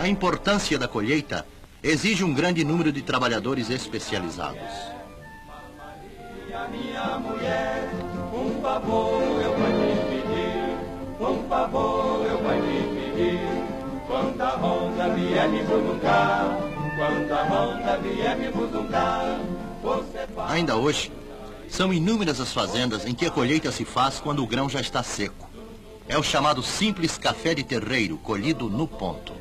A importância da colheita exige um grande número de trabalhadores especializados. Minha mulher, um favor eu vou te pedir, um favor eu vou te pedir. Quando a onda vier me buzuncar, quando a onda vier me buzuncar, você vai... Ainda hoje, são inúmeras as fazendas em que a colheita se faz quando o grão já está seco. É o chamado simples café de terreiro, colhido no ponto.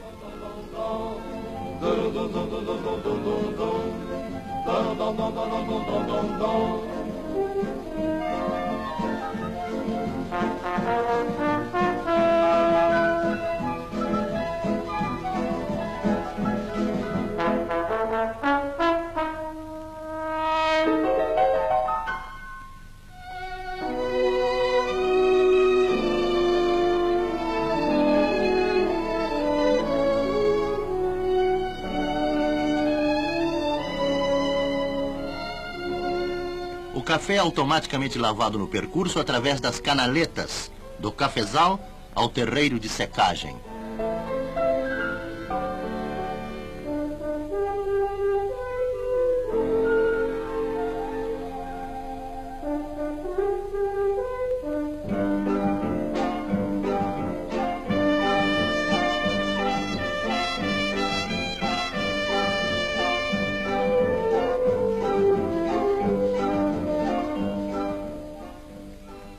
O café é automaticamente lavado no percurso através das canaletas, do cafezal ao terreiro de secagem.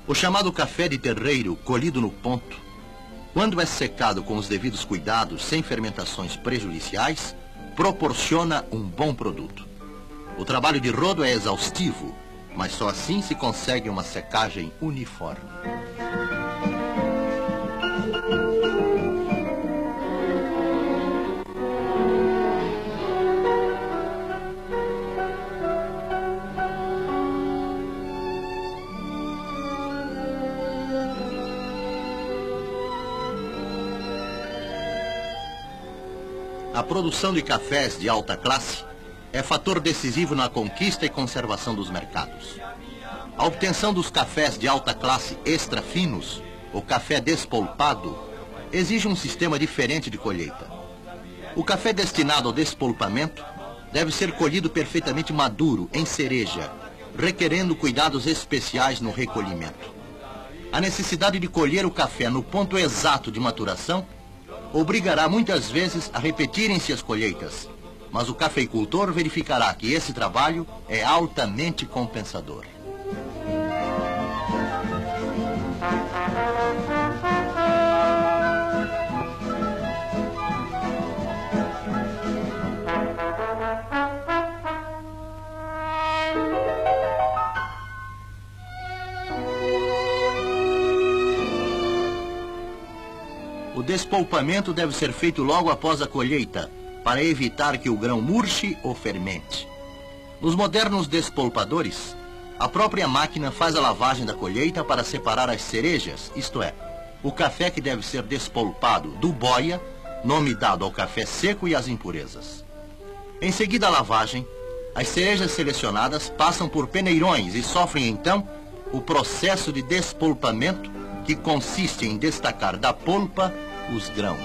O chamado café de terreiro, colhido no ponto, quando é secado com os devidos cuidados, sem fermentações prejudiciais, proporciona um bom produto. O trabalho de rodo é exaustivo, mas só assim se consegue uma secagem uniforme. A produção de cafés de alta classe é fator decisivo na conquista e conservação dos mercados. A obtenção dos cafés de alta classe extra finos, o café despolpado, exige um sistema diferente de colheita. O café destinado ao despolpamento deve ser colhido perfeitamente maduro, em cereja, requerendo cuidados especiais no recolhimento. A necessidade de colher o café no ponto exato de maturação obrigará muitas vezes a repetirem-se as colheitas, mas o cafeicultor verificará que esse trabalho é altamente compensador. O despolpamento deve ser feito logo após a colheita, para evitar que o grão murche ou fermente. Nos modernos despolpadores, a própria máquina faz a lavagem da colheita para separar as cerejas, isto é, o café que deve ser despolpado do boia, nome dado ao café seco, e as impurezas. Em seguida à lavagem, as cerejas selecionadas passam por peneirões e sofrem então o processo de despolpamento, que consiste em destacar da polpa os grãos.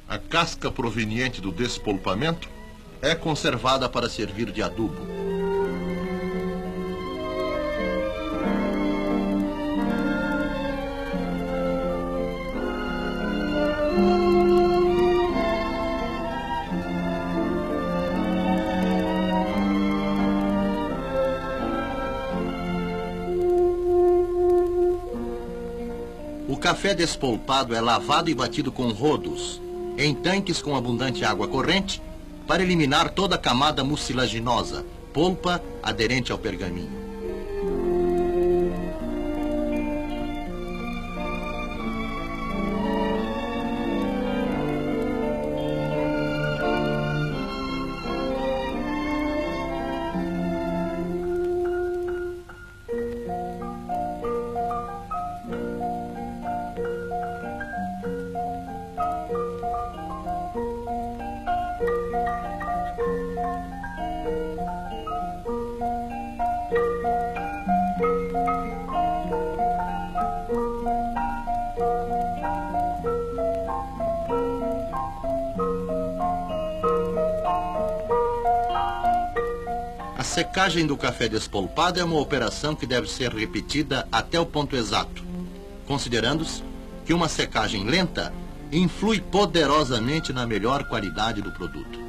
A casca proveniente do despolpamento é conservada para servir de adubo. O café despolpado é lavado e batido com rodos, em tanques com abundante água corrente, para eliminar toda a camada mucilaginosa, polpa aderente ao pergaminho. A secagem do café despolpado é uma operação que deve ser repetida até o ponto exato, considerando-se que uma secagem lenta influi poderosamente na melhor qualidade do produto.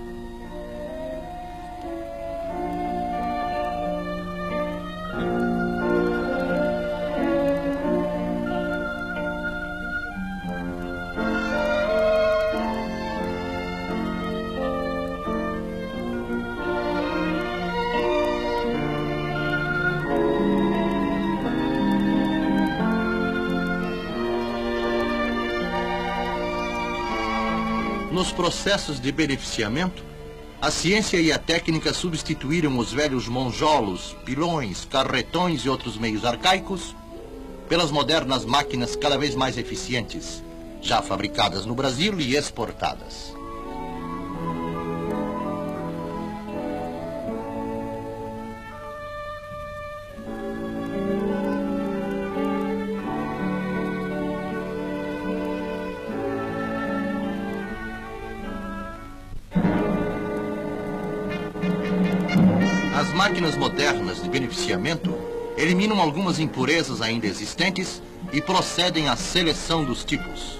Nos processos de beneficiamento, a ciência e a técnica substituíram os velhos monjolos, pilões, carretões e outros meios arcaicos pelas modernas máquinas cada vez mais eficientes, já fabricadas no Brasil e exportadas. As máquinas modernas de beneficiamento eliminam algumas impurezas ainda existentes e procedem à seleção dos tipos.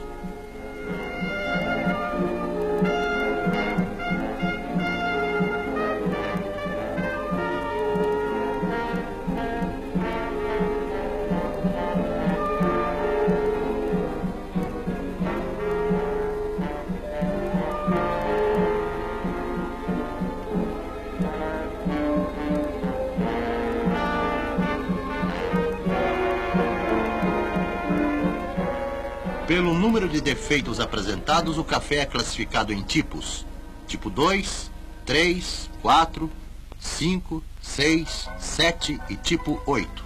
Pelo número de defeitos apresentados, o café é classificado em tipos. Tipo 2, 3, 4, 5, 6, 7 e tipo 8.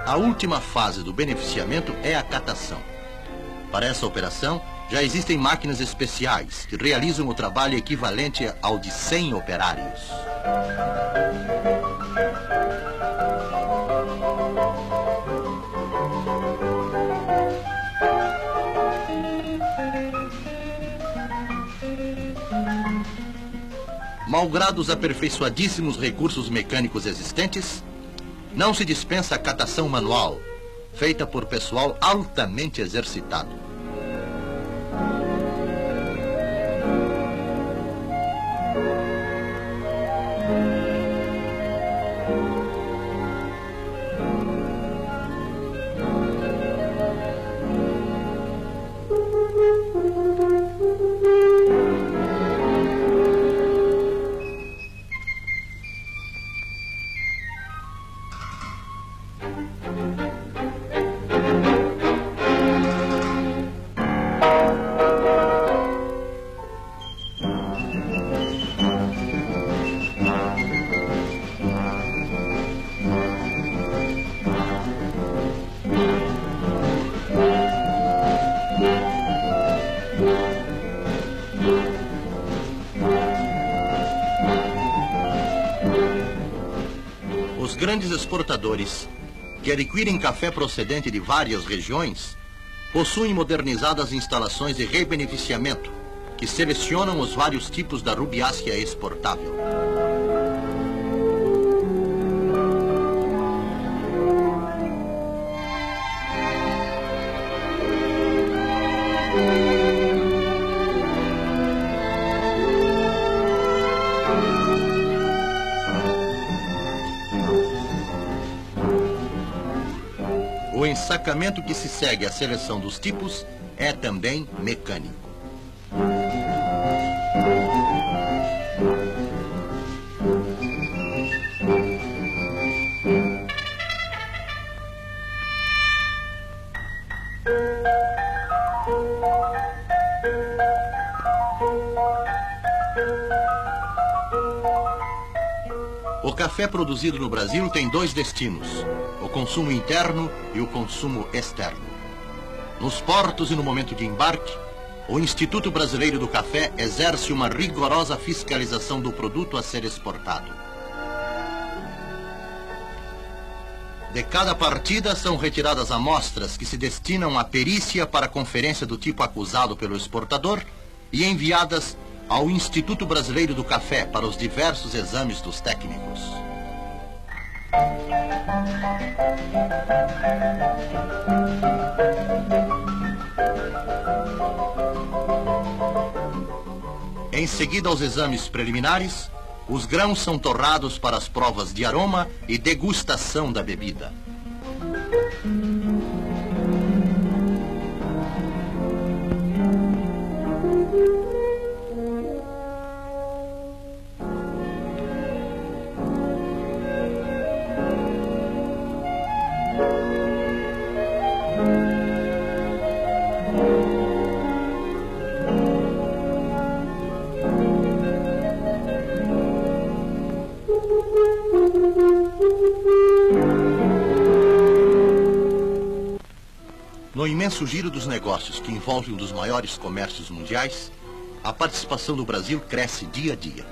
A última fase do beneficiamento é a catação. Para essa operação, já existem máquinas especiais que realizam o trabalho equivalente ao de 100 operários. Malgrado os aperfeiçoadíssimos recursos mecânicos existentes, não se dispensa a catação manual, feita por pessoal altamente exercitado. Os grandes exportadores, que adquirem café procedente de várias regiões, possuem modernizadas instalações de rebeneficiamento, que selecionam os vários tipos da rubiácea exportável. O ensacamento que se segue à seleção dos tipos é também mecânico. O café produzido no Brasil tem dois destinos: o consumo interno e o consumo externo. Nos portos e no momento de embarque, o Instituto Brasileiro do Café exerce uma rigorosa fiscalização do produto a ser exportado. De cada partida são retiradas amostras que se destinam à perícia para a conferência do tipo acusado pelo exportador e enviadas ao Instituto Brasileiro do Café para os diversos exames dos técnicos. Em seguida aos exames preliminares, os grãos são torrados para as provas de aroma e degustação da bebida. No imenso giro dos negócios que envolve um dos maiores comércios mundiais, a participação do Brasil cresce dia a dia.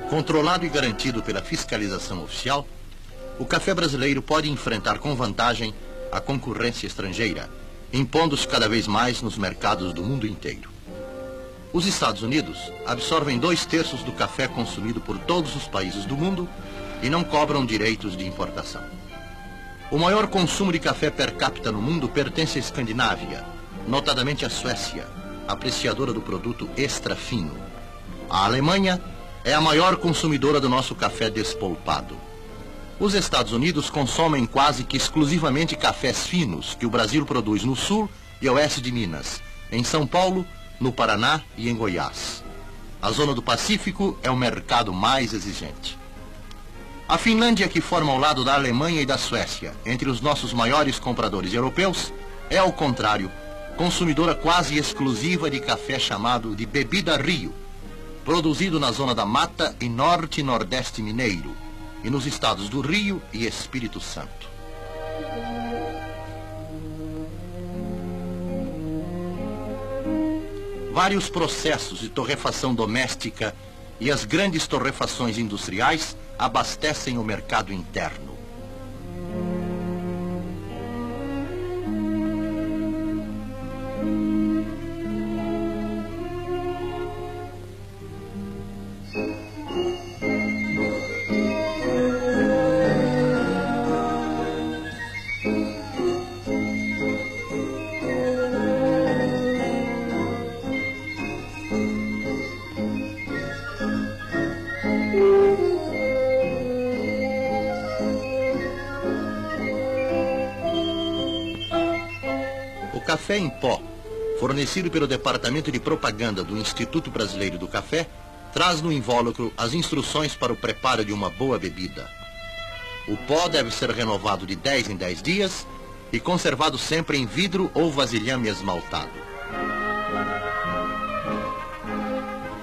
Controlado e garantido pela fiscalização oficial, o café brasileiro pode enfrentar com vantagem a concorrência estrangeira, impondo-se cada vez mais nos mercados do mundo inteiro. Os Estados Unidos absorvem 2/3 do café consumido por todos os países do mundo e não cobram direitos de importação. O maior consumo de café per capita no mundo pertence à Escandinávia, notadamente à Suécia, apreciadora do produto extra fino. A Alemanha é a maior consumidora do nosso café despolpado. Os Estados Unidos consomem quase que exclusivamente cafés finos que o Brasil produz no sul e oeste de Minas, em São Paulo, no Paraná e em Goiás. A zona do Pacífico é o mercado mais exigente. A Finlândia, que forma ao lado da Alemanha e da Suécia, entre os nossos maiores compradores europeus, é, ao contrário, consumidora quase exclusiva de café chamado de Bebida Rio, produzido na zona da Mata e Norte e Nordeste Mineiro, e nos estados do Rio e Espírito Santo. Vários processos de torrefação doméstica e as grandes torrefações industriais abastecem o mercado interno. O café em pó, fornecido pelo Departamento de Propaganda do Instituto Brasileiro do Café, traz no invólucro as instruções para o preparo de uma boa bebida. O pó deve ser renovado de 10 em 10 dias e conservado sempre em vidro ou vasilhame esmaltado.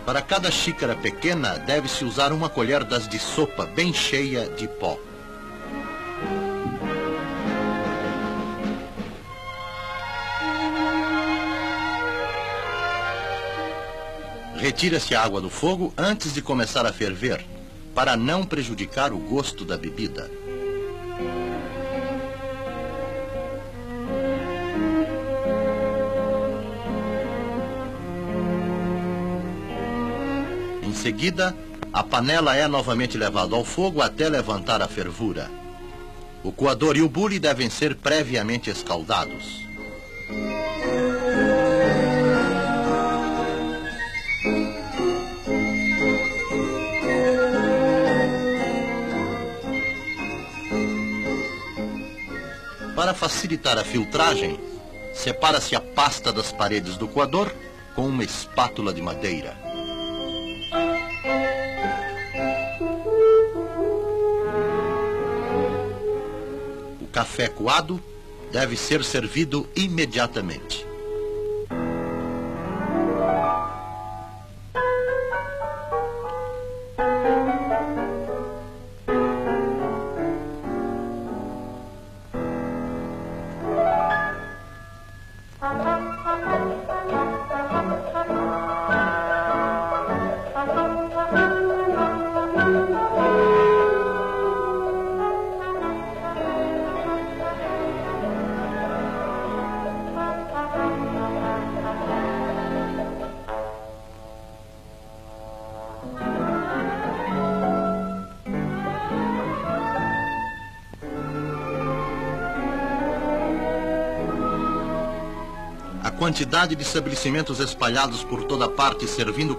Para cada xícara pequena, deve-se usar uma colher das de sopa bem cheia de pó. Retira-se a água do fogo antes de começar a ferver, para não prejudicar o gosto da bebida. Em seguida, a panela é novamente levada ao fogo até levantar a fervura. O coador e o bule devem ser previamente escaldados. Para facilitar a filtragem, separa-se a pasta das paredes do coador com uma espátula de madeira. O café coado deve ser servido imediatamente. quantidade de estabelecimentos espalhados por toda parte servindo